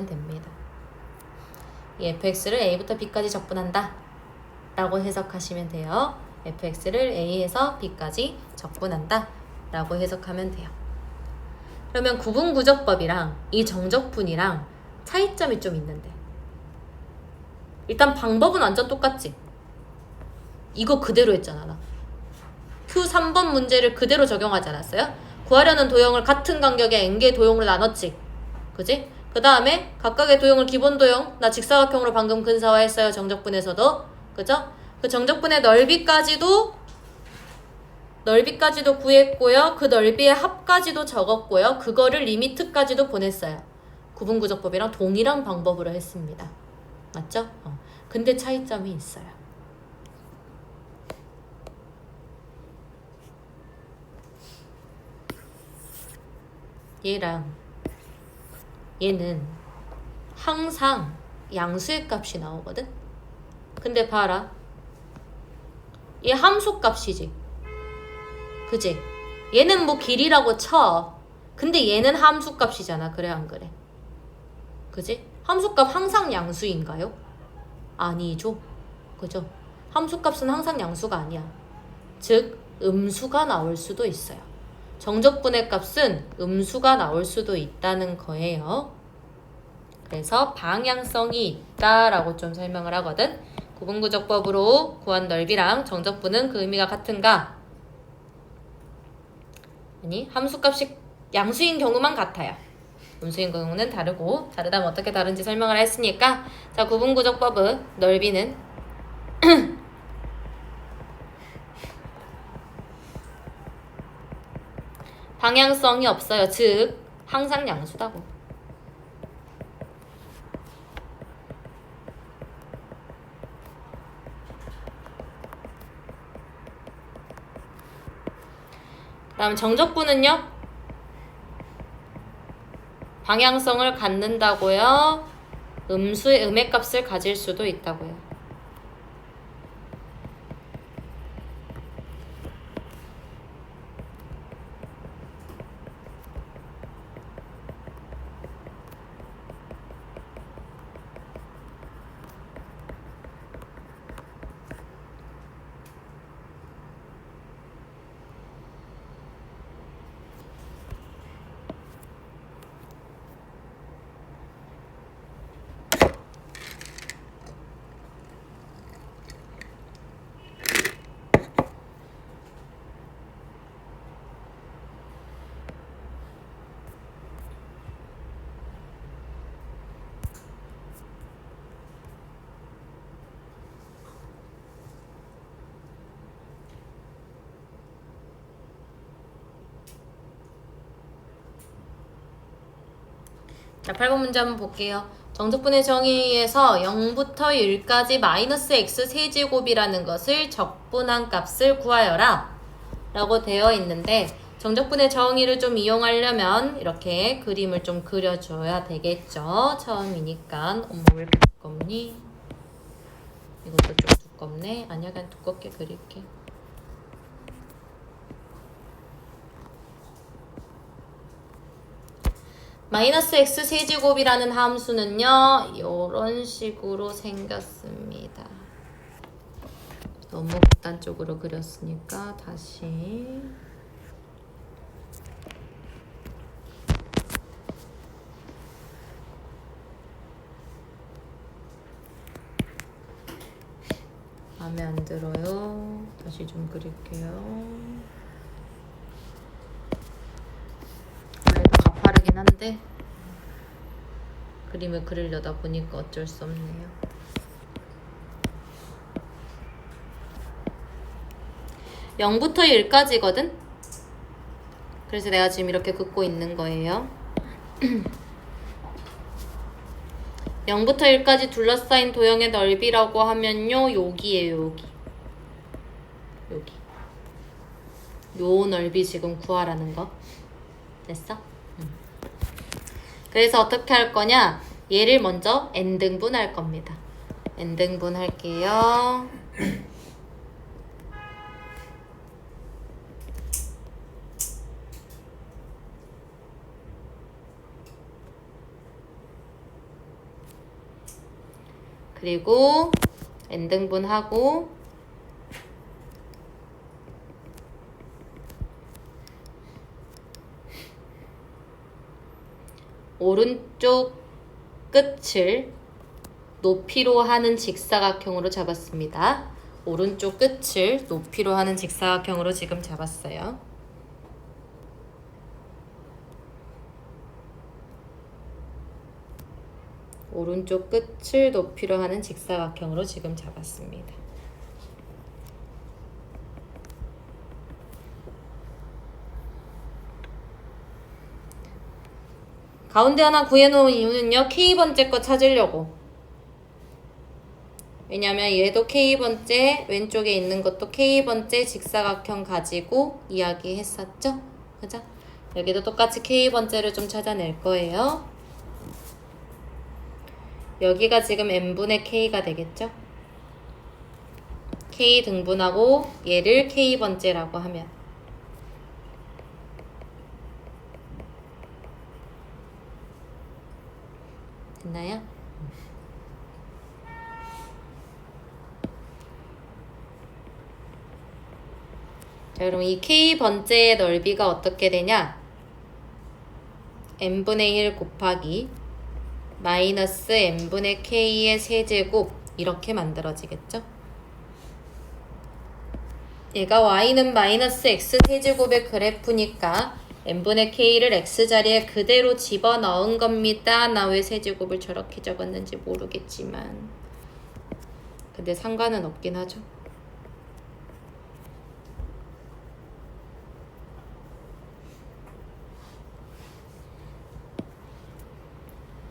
됩니다. 이 fx를 a부터 b까지 적분한다 라고 해석하시면 돼요. fx를 a에서 b까지 적분한다 라고 해석하면 돼요. 그러면 구분구조법이랑 이 정적분이랑 차이점이 좀 있는데, 일단 방법은 완전 똑같지? 이거 그대로 했잖아. 나 Q3번 문제를 그대로 적용하지 않았어요? 구하려는 도형을 같은 간격의 n개의 도형으로 나눴지. 그지? 그 다음에 각각의 도형을 기본 도형, 나 직사각형으로 방금 근사화했어요. 정적분에서도. 그죠? 그 정적분의 넓이까지도 구했고요. 그 넓이의 합까지도 적었고요. 그거를 리미트까지도 보냈어요. 구분구적법이랑 동일한 방법으로 했습니다. 맞죠? 근데 차이점이 있어요. 얘는 항상 양수의 값이 나오거든? 근데 봐라. 얘 함수 값이지. 그지? 얘는 뭐 길이라고 쳐. 근데 얘는 함수 값이잖아. 그래 안 그래? 그지? 함수 값 항상 양수인가요? 아니죠. 그죠? 함수 값은 항상 양수가 아니야. 즉 음수가 나올 수도 있어요. 정적분의 값은 음수가 나올 수도 있다는 거예요. 그래서 방향성이 있다라고 좀 설명을 하거든. 구분구적법으로 구한 넓이랑 정적분은 그 의미가 같은가? 아니, 함수값이 양수인 경우만 같아요. 음수인 경우는 다르고, 다르다면 어떻게 다른지 설명을 했으니까, 자, 구분구적법은 넓이는 방향성이 없어요. 즉 항상 양수다고. 다음 정적분은요? 방향성을 갖는다고요. 음수의 음의 값을 가질 수도 있다고요. 자, 8번 문제 한번 볼게요. 정적분의 정의에서 0부터 1까지 마이너스 x 세제곱이라는 것을 적분한 값을 구하여라 라고 되어 있는데, 정적분의 정의를 좀 이용하려면 이렇게 그림을 좀 그려줘야 되겠죠. 처음이니까. 엄마 왜 이렇게 두껍니? 이것도 좀 두껍네. 아니야, 그냥 두껍게 그릴게. 마이너스 x 세제곱이라는 함수는요, 이런 식으로 생겼습니다. 너무 극단적으로 그렸으니까 다시. 마음에 안 들어요. 다시 좀 그릴게요. 원래도 가파르긴 한데 그림을 그리려다 보니까 어쩔 수 없네요. 0부터 1까지거든? 그래서 내가 지금 이렇게 긋고 있는 거예요. 0부터 1까지 둘러싸인 도형의 넓이라고 하면요, 여기에요, 여기. 여기. 요 넓이 지금 구하라는 거. 됐어? 그래서 어떻게 할 거냐? 얘를 먼저 n등분 할 겁니다. n등분 할게요. 그리고 n등분 하고 오른쪽 끝을 높이로 하는 직사각형으로 잡았습니다. 오른쪽 끝을 높이로 하는 직사각형으로 지금 잡았어요. 오른쪽 끝을 높이로 하는 직사각형으로 지금 잡았습니다. 가운데 하나 구해놓은 이유는요. K번째 거 찾으려고. 왜냐면 얘도 K번째, 왼쪽에 있는 것도 K번째 직사각형 가지고 이야기했었죠? 그죠? 여기도 똑같이 K번째를 좀 찾아낼 거예요. 여기가 지금 n분의 K가 되겠죠? K 등분하고 얘를 K번째라고 하면 됐나요? 자, 그럼 이 K번째의 넓이가 어떻게 되냐? n분의 1 곱하기 마이너스 n분의 K의 세제곱 이렇게 만들어지겠죠? 얘가 y는 마이너스 x 세제곱의 그래프니까 n분의 K를 x자리에 그대로 집어넣은 겁니다. 나 왜 세제곱을 저렇게 적었는지 모르겠지만 근데 상관은 없긴 하죠.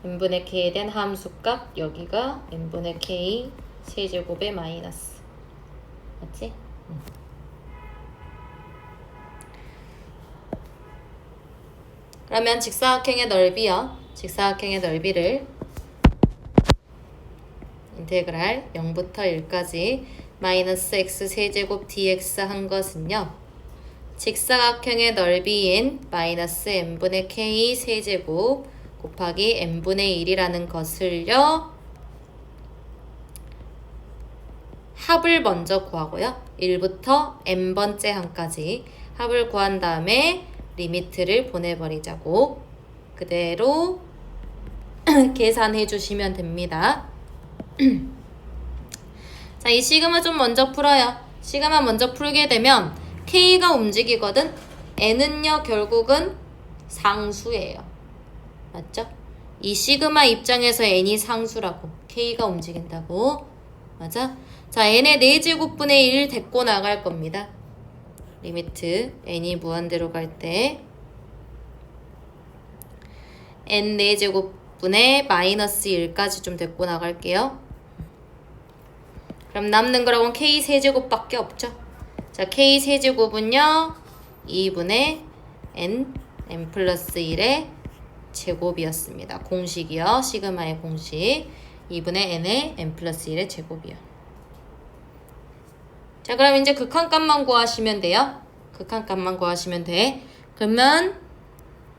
n분의 K에 대한 함수값 여기가 n분의 K 세제곱의 마이너스 맞지? 그러면 직사각형의 넓이요. 직사각형의 넓이를 인테그랄 0부터 1까지 마이너스 x 세제곱 dx 한 것은요. 직사각형의 넓이인 마이너스 n분의 k 세제곱 곱하기 n분의 1이라는 것을요. 합을 먼저 구하고요. 1부터 n번째 한까지 합을 구한 다음에 리미트를 보내버리자고 그대로 계산해 주시면 됩니다. 자, 이 시그마 좀 먼저 풀어요. 시그마 먼저 풀게 되면 K가 움직이거든. N은요 결국은 상수예요. 맞죠? 이 시그마 입장에서 N이 상수라고. K가 움직인다고. 맞아? 자, N의 4제곱분의 1 데리고 나갈 겁니다. 리미트 n이 무한대로 갈 때 n 4제곱분의 마이너스 1까지 좀 데리고 나갈게요. 그럼 남는 거라고는 k 세제곱밖에 없죠. 자, k 세제곱은요 2분의 n 플러스 1의 제곱이었습니다. 공식이요. 시그마의 공식 2분의 n의 n 플러스 1의 제곱이요. 자, 그럼 이제 극한값만 구하시면 돼요. 극한값만 구하시면 돼. 그러면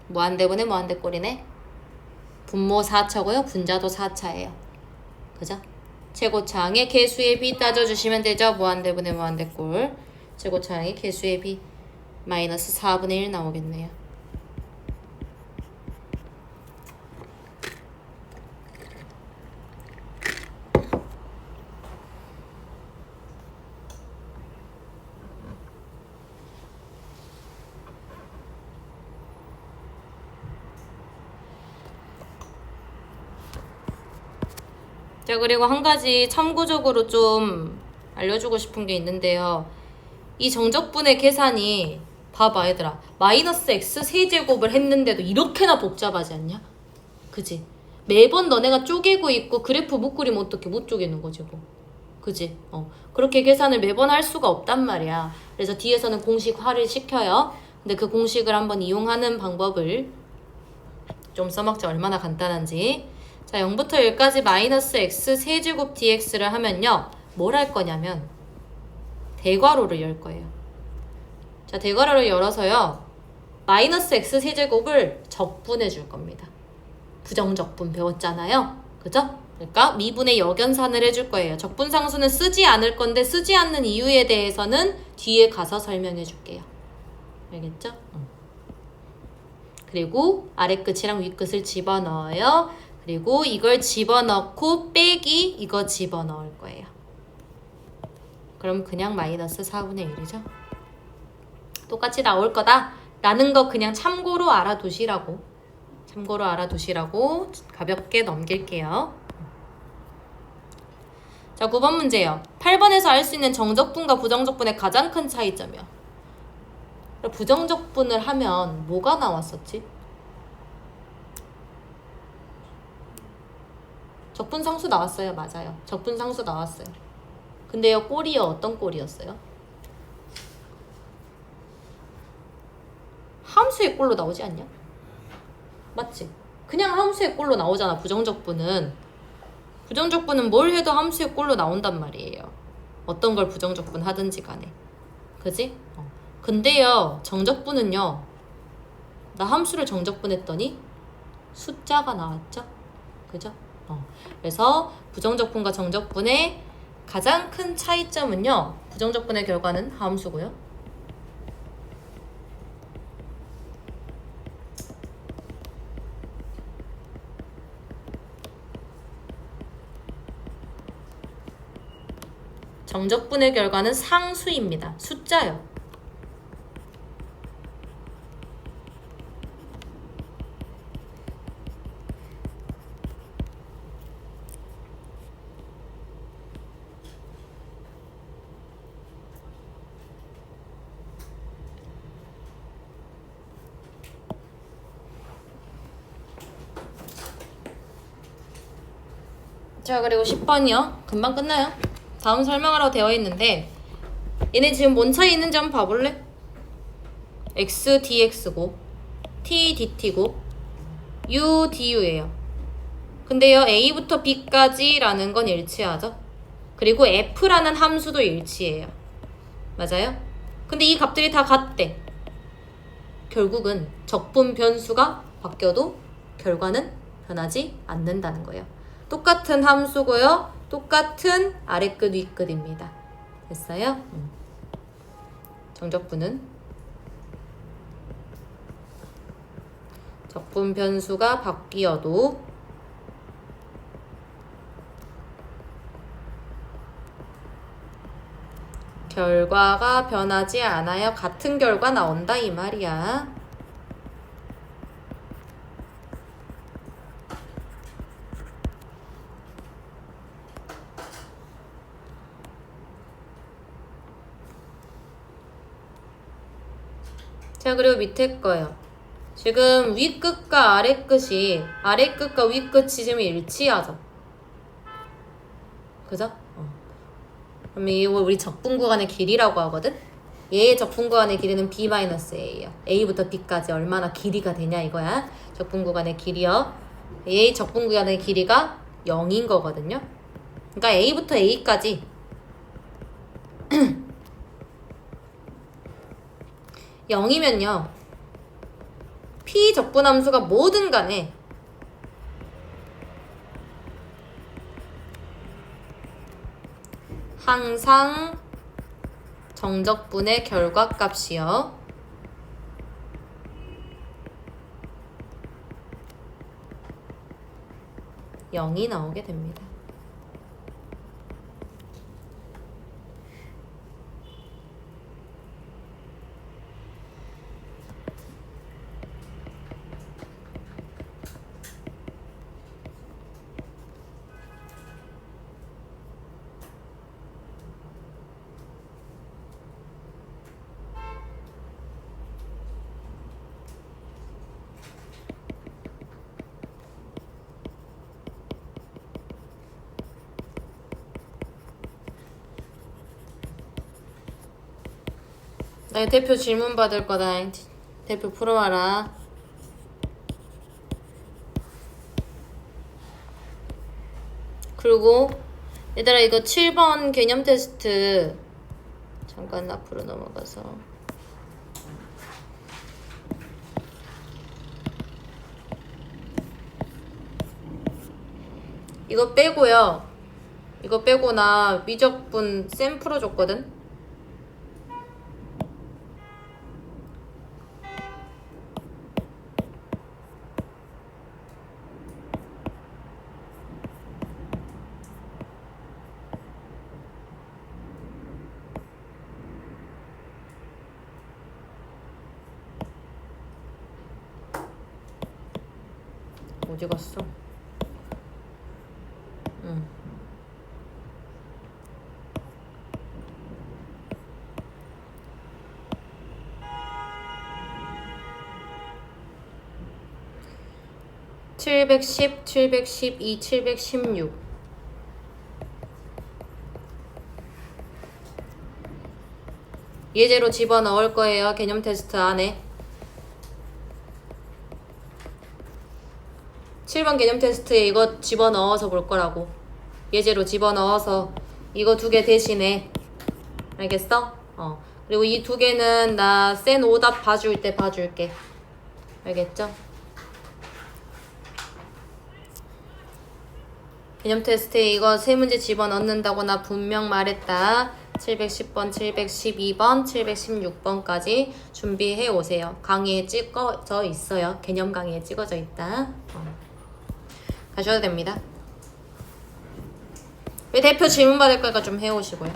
무한대분의 무한대꼴이네. 분모 4차고요. 분자도 4차예요. 그죠? 최고차항의 개수의 비 따져주시면 되죠. 무한대분의 무한대꼴. 최고차항의 개수의 비 마이너스 4분의 1 나오겠네요. 자, 그리고 한 가지 참고적으로 좀 알려주고 싶은 게 있는데요. 이 정적분의 계산이 봐봐 얘들아. 마이너스 x 세제곱을 했는데도 이렇게나 복잡하지 않냐? 그지? 매번 너네가 쪼개고 있고 그래프 못 그리면 어떻게 못 쪼개는 거지 뭐. 그지? 그렇게 계산을 매번 할 수가 없단 말이야. 그래서 뒤에서는 공식화를 시켜요. 근데 그 공식을 한번 이용하는 방법을 좀 써먹자. 얼마나 간단한지. 자, 0부터 1까지 마이너스 x 세제곱 dx를 하면요. 뭘 할 거냐면 대괄호를 열 거예요. 자, 대괄호를 열어서요. 마이너스 x 세제곱을 적분해 줄 겁니다. 부정적분 배웠잖아요. 그죠? 그러니까 미분의 역연산을 해줄 거예요. 적분상수는 쓰지 않을 건데 쓰지 않는 이유에 대해서는 뒤에 가서 설명해 줄게요. 알겠죠? 그리고 아래 끝이랑 위 끝을 집어넣어요. 그리고 이걸 집어넣고 빼기 이거 집어넣을 거예요. 그럼 그냥 마이너스 4분의 1이죠. 똑같이 나올 거다 라는 거 그냥 참고로 알아두시라고 가볍게 넘길게요. 자, 9번 문제예요. 8번에서 알 수 있는 정적분과 부정적분의 가장 큰 차이점이요. 부정적분을 하면 뭐가 나왔었지? 적분상수 나왔어요. 맞아요. 적분상수 나왔어요. 근데요, 꼴이요. 어떤 꼴이었어요? 함수의 꼴로 나오지 않냐? 맞지? 그냥 함수의 꼴로 나오잖아. 부정적분은 뭘 해도 함수의 꼴로 나온단 말이에요. 어떤 걸 부정적분 하든지 간에. 그지? 근데요, 정적분은요, 나 함수를 정적분했더니 숫자가 나왔죠? 그죠? 그래서 부정적분과 정적분의 가장 큰 차이점은요, 부정적분의 결과는 함수고요. 정적분의 결과는 상수입니다. 숫자요. 자, 그리고 10번이요. 금방 끝나요. 다음 설명하라고 되어 있는데 얘네 지금 뭔 차이 있는지 한번 봐볼래? x dx고 t dt고 u du예요. 근데요, a부터 b까지 라는 건 일치하죠. 그리고 f라는 함수도 일치해요. 맞아요? 근데 이 값들이 다 같대. 결국은 적분 변수가 바뀌어도 결과는 변하지 않는다는 거예요. 똑같은 함수고요. 똑같은 아래끝 윗끝입니다. 됐어요? 정적분은 적분 변수가 바뀌어도 결과가 변하지 않아요. 같은 결과 나온다 이 말이야. 자, 그리고 밑에 거요. 지금 윗끝과 아래끝이 아래끝과 윗끝이 지금 일치하죠. 그죠? 그럼 이거 우리 적분 구간의 길이라고 하거든? 얘의 적분 구간의 길이는 b-a예요. a부터 b까지 얼마나 길이가 되냐 이거야. 적분 구간의 길이요. 얘의 적분 구간의 길이가 0인 거거든요. 그러니까 a부터 a까지 0이면요. p 적분함수가 뭐든 간에 항상 정적분의 결과값이요. 0이 나오게 됩니다. 나 대표 질문 받을 거다. 대표 풀어와라. 그리고 얘들아 이거 7번 개념 테스트 잠깐 앞으로 넘어가서 이거 빼고요. 이거 빼고 나 미적분 쌤 풀어줬거든? 어디 갔어? 710, 712, 716. 예제로 집어넣을 거예요. 개념 테스트 안에. 7번 개념 테스트에 이거 집어넣어서 볼 거라고. 예제로 집어넣어서 이거 2개 대신에. 알겠어? 그리고 이 2개는 나 센 오답 봐줄 때 봐줄게. 알겠죠? 개념 테스트에 이거 3문제 집어넣는다고 나 분명 말했다. 710번, 712번, 716번까지 준비해 오세요. 강의에 찍어져 있어요. 개념 강의에 찍어져 있다. 가셔도 됩니다. 왜 대표 질문 받을 거니까 좀 해오시고요.